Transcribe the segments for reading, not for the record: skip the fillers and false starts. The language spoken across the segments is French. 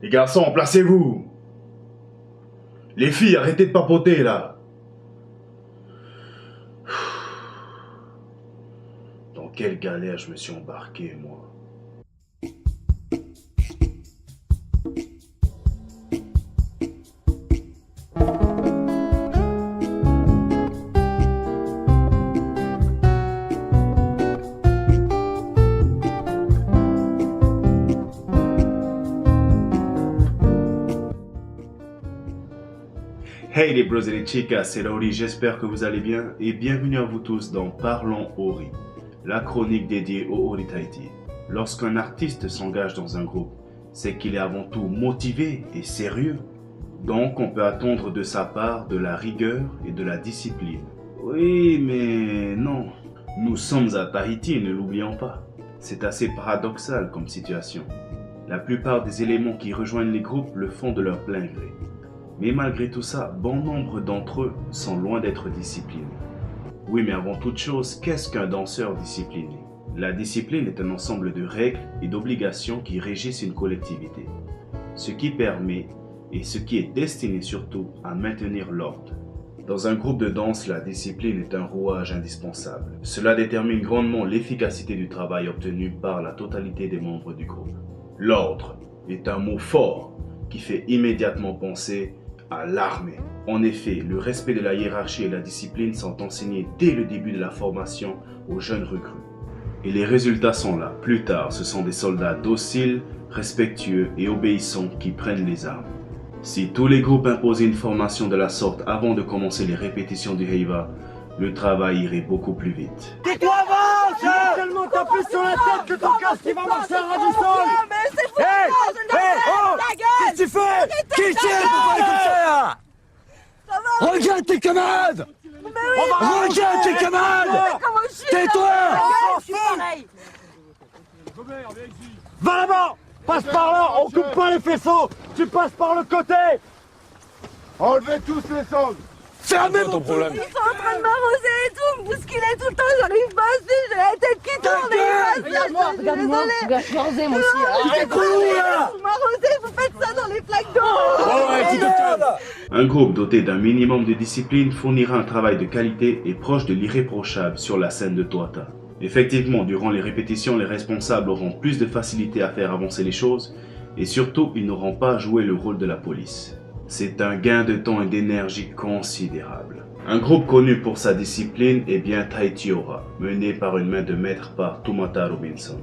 Les garçons, placez-vous. Les filles, arrêtez de papoter là. Dans quelle galère je me suis embarqué, moi. Hey les bros et les chicas, c'est Lauri, j'espère que vous allez bien et bienvenue à vous tous dans Parlons Ori, la chronique dédiée au Ori Tahiti. Lorsqu'un artiste s'engage dans un groupe, c'est qu'il est avant tout motivé et sérieux. Donc on peut attendre de sa part de la rigueur et de la discipline. Oui, mais non, nous sommes à Tahiti, ne l'oublions pas. C'est assez paradoxal comme situation. La plupart des éléments qui rejoignent les groupes le font de leur plein gré. Mais malgré tout ça, bon nombre d'entre eux sont loin d'être disciplinés. Oui, mais avant toute chose, qu'est-ce qu'un danseur discipliné? La discipline est un ensemble de règles et d'obligations qui régissent une collectivité. Ce qui permet, et ce qui est destiné surtout, à maintenir l'ordre. Dans un groupe de danse, la discipline est un rouage indispensable. Cela détermine grandement l'efficacité du travail obtenu par la totalité des membres du groupe. L'ordre est un mot fort qui fait immédiatement penser à l'armée. En effet, le respect de la hiérarchie et la discipline sont enseignés dès le début de la formation aux jeunes recrues. Et les résultats sont là. Plus tard, ce sont des soldats dociles, respectueux et obéissants qui prennent les armes. Si tous les groupes imposaient une formation de la sorte avant de commencer les répétitions du Heiva, le travail irait beaucoup plus vite. Tais-toi, avance! Tellement t'as plus sur la tête que ton casque qui va marcher à ras du sol! Mais c'est fou! Hey! Hey! Oh! Ta gueule! Qu'est-ce que tu fais? Qui tient pour parler comme ça là? Ça va? Regarde tes camarades! Mais oui! Regarde tes camarades! Comment je suis? Tais-toi! Je suis pareil! Va là-bas! Passe par là! On coupe pas les faisceaux! Tu passes par le côté! Enlevez tous les sangles! Fermez ton problème! Ils sont en train de m'arroser et tout, me bousculer tout le temps, j'arrive pas à suivre, j'ai la tête qui tourne et Regarde-moi, je suis rasé moi aussi. Arrête-vous là! Vous m'arrosez, vous faites ça dans les flaques d'eau! Oh ouais, tu te calmes! Un groupe doté d'un minimum de discipline fournira un travail de qualité et proche de l'irréprochable sur la scène de Toata. Effectivement, durant les répétitions, les responsables auront plus de facilité à faire avancer les choses et surtout, ils n'auront pas à jouer le rôle de la police. C'est un gain de temps et d'énergie considérable. Un groupe connu pour sa discipline est bien Tahiti Ora, mené par une main de maître par Tumata Robinson.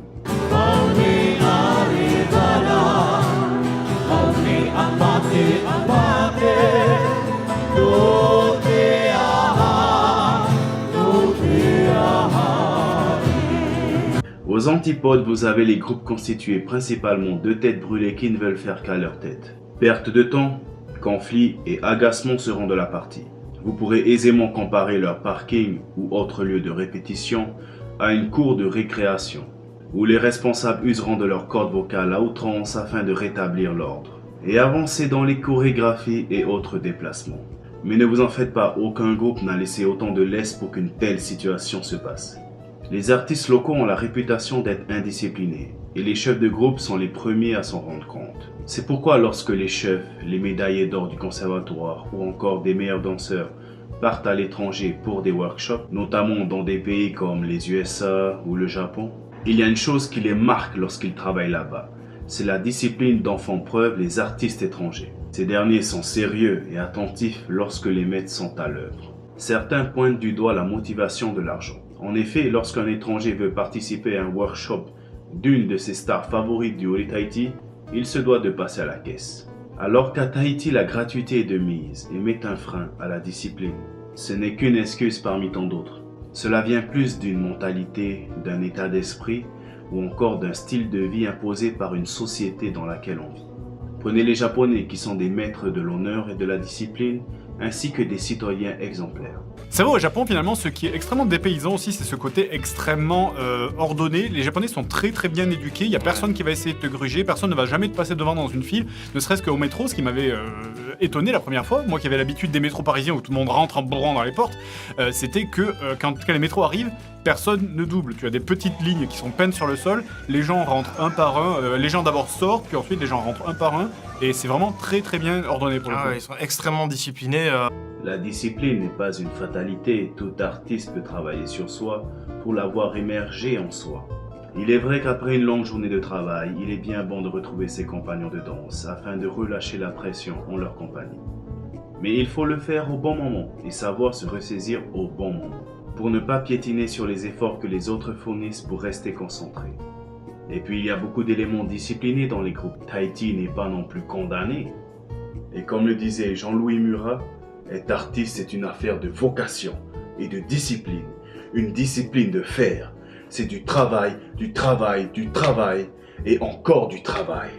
Aux antipodes, vous avez les groupes constitués principalement de têtes brûlées qui ne veulent faire qu'à leur tête. Perte de temps, conflits et agacements seront de la partie. Vous pourrez aisément comparer leur parking ou autre lieu de répétition à une cour de récréation, où les responsables useront de leurs cordes vocales à outrance afin de rétablir l'ordre, et avancer dans les chorégraphies et autres déplacements. Mais ne vous en faites pas, aucun groupe n'a laissé autant de laisse pour qu'une telle situation se passe. Les artistes locaux ont la réputation d'être indisciplinés, et les chefs de groupe sont les premiers à s'en rendre compte. C'est pourquoi lorsque les chefs, les médaillés d'or du conservatoire ou encore des meilleurs danseurs partent à l'étranger pour des workshops, notamment dans des pays comme les USA ou le Japon, il y a une chose qui les marque lorsqu'ils travaillent là-bas. C'est la discipline dont font preuve les artistes étrangers. Ces derniers sont sérieux et attentifs lorsque les maîtres sont à l'œuvre. Certains pointent du doigt la motivation de l'argent. En effet, lorsqu'un étranger veut participer à un workshop d'une de ses stars favorites du Ori Tahiti, il se doit de passer à la caisse. Alors qu'à Tahiti, la gratuité est de mise et met un frein à la discipline. Ce n'est qu'une excuse parmi tant d'autres. Cela vient plus d'une mentalité, d'un état d'esprit ou encore d'un style de vie imposé par une société dans laquelle on vit. Prenez les Japonais qui sont des maîtres de l'honneur et de la discipline, ainsi que des citoyens exemplaires. C'est vrai, au Japon, finalement, ce qui est extrêmement dépaysant aussi, c'est ce côté extrêmement ordonné. Les Japonais sont très très bien éduqués, il n'y a personne qui va essayer de te gruger, personne ne va jamais te passer devant dans une file, ne serait-ce qu'au métro, ce qui m'avait étonné la première fois, moi qui avais l'habitude des métros parisiens où tout le monde rentre en bourrant dans les portes, c'était que quand les métros arrivent, personne ne double. Tu as des petites lignes qui sont peintes sur le sol, les gens rentrent un par un, les gens d'abord sortent, puis ensuite les gens rentrent un par un, et c'est vraiment très très bien ordonné pour le coup. Ils sont extrêmement disciplinés. La discipline n'est pas une fatalité, tout artiste peut travailler sur soi pour l'avoir émergé en soi. Il est vrai qu'après une longue journée de travail, il est bien bon de retrouver ses compagnons de danse afin de relâcher la pression en leur compagnie. Mais il faut le faire au bon moment et savoir se ressaisir au bon moment, pour ne pas piétiner sur les efforts que les autres fournissent pour rester concentrés. Et puis il y a beaucoup d'éléments disciplinés dans les groupes. Tahiti n'est pas non plus condamné. Et comme le disait Jean-Louis Murat, être artiste c'est une affaire de vocation et de discipline. Une discipline de faire. C'est du travail, du travail, du travail et encore du travail.